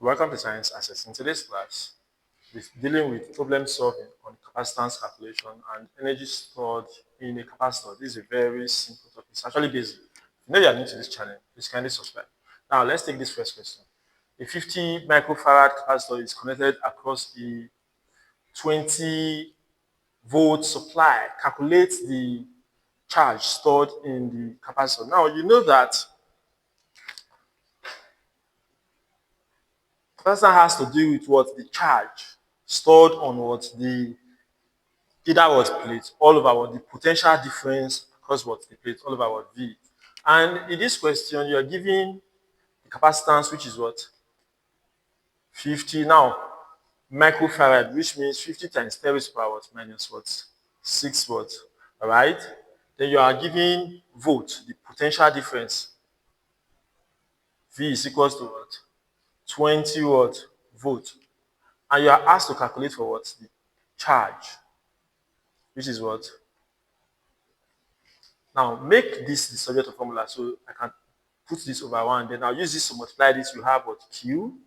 Welcome to Science Access. In today's class, we're dealing with problem solving on capacitance calculation and energy stored in a capacitor. This is a very simple topic. It's actually basic. If you know you are new to this channel, please kindly subscribe. Now, let's take this first question. A 50 microfarad capacitor is connected across a 20-volt supply. Calculate the charge stored in the capacitor. Now, you know that capacitor has to do with what the charge stored on what the either what plate all over what the potential difference across what the plate all over what V. And in this question, you are given the capacitance, which is what 50 now microfarad, which means 50 times 10 raised to the power what minus what 6 watt. All right. Then you are given volt, the potential difference. V is equals to what 20 watt volt, and you are asked to calculate for what the charge, which is what. Now make this the subject of formula, so I can put this over 1, then I'll use this to multiply this. You have what Q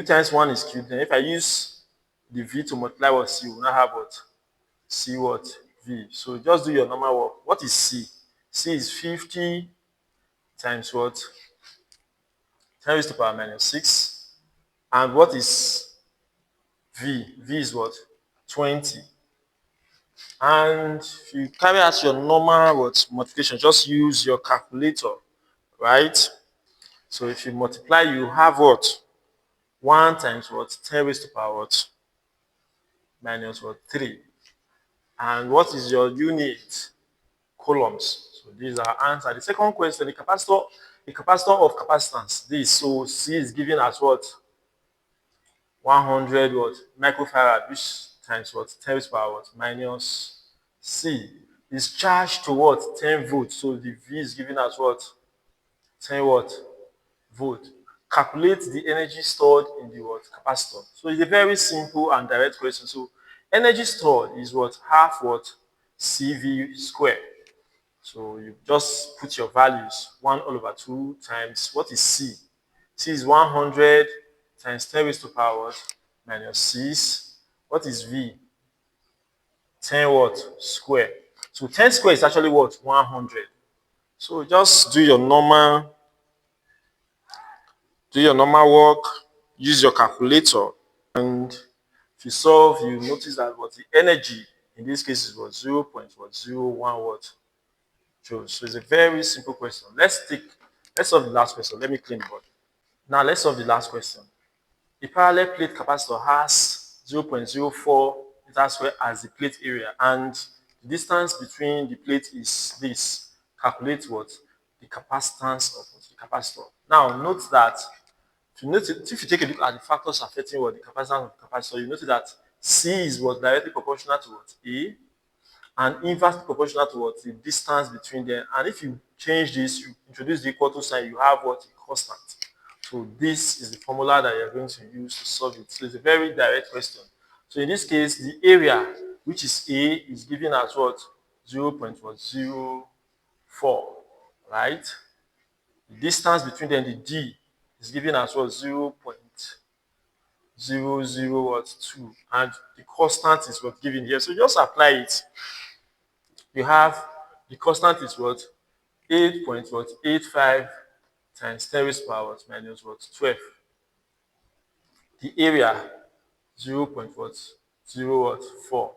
times 1 is Q. Then if I use the V to multiply what C, we'll now have what C what V. So just do your normal work. What is C? C is 50 times what 10 raised to the power minus 6. And what is V? V is what 20. And if you carry out your normal what multiplication, just use your calculator, right? So if you multiply, you have what 1 times what 10 raised to the power what minus what 3. And what is your unit? Coulombs. So these are answer. The second question, the capacitor of capacitance. This, so C is given as what 100 what microfarad, which times what 10 raised to the power what minus C is charged to what 10 volts. So the V is given as what 10 what volt. Calculate the energy stored in the what capacitor. So it's a very simple and direct question. So energy stored is what half what CV square. So you just put your values 1 all over 2 times what is C. C is 100 times 10 raised to the power what minus 6. What is V? 10 what square. So 10 square is actually what 100. So just do your normal work, use your calculator, and if you solve, you notice that what the energy in this case is what 0.01 watt joules. So it's a very simple question. Let's solve the last question. Let me clean the board. Now let's solve the last question. A parallel plate capacitor has 0.04 meters square as the plate area, and the distance between the plate is this. Calculate what the capacitance of the capacitor. Now note that if you take a look at the factors affecting what the capacitance of the capacitor, you notice that C is what directly proportional to what A, and inversely proportional to what the distance between them. And if you change this, you introduce the equal to sign, you have what a constant. So this is the formula that you're going to use to solve it. So it's a very direct question. So in this case, the area, which is A, is given as what 0.04, right? The distance between them, the D, is given as what 0.002, and the constant is what given here. So just apply it. You have the constant is what 8.85 times 10 raised to the power minus what 12. The area 0.04.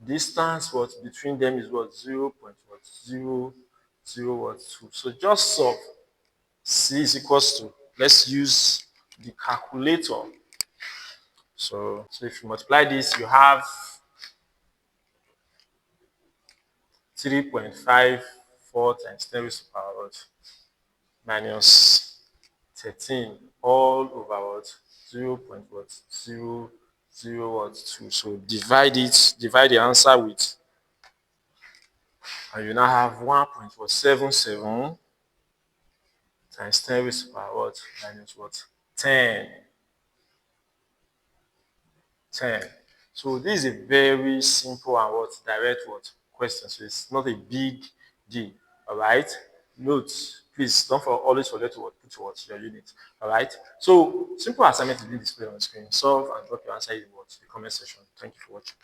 Distance what between them is what 0.002. So just solve. C is equals to, let's use the calculator. So if you multiply this, you have 3.54 times 10 raised to the power minus 13 all over what 0.002. So divide the answer with, and you now have 1.77 times 10 raised to the power minus what 10. So this is a very simple and direct question. So it's not a big deal. All right. Note, Please don't always forget to put your unit. All right. So simple assignment is being displayed on screen. Solve and drop your answer in the comment section. Thank you for watching.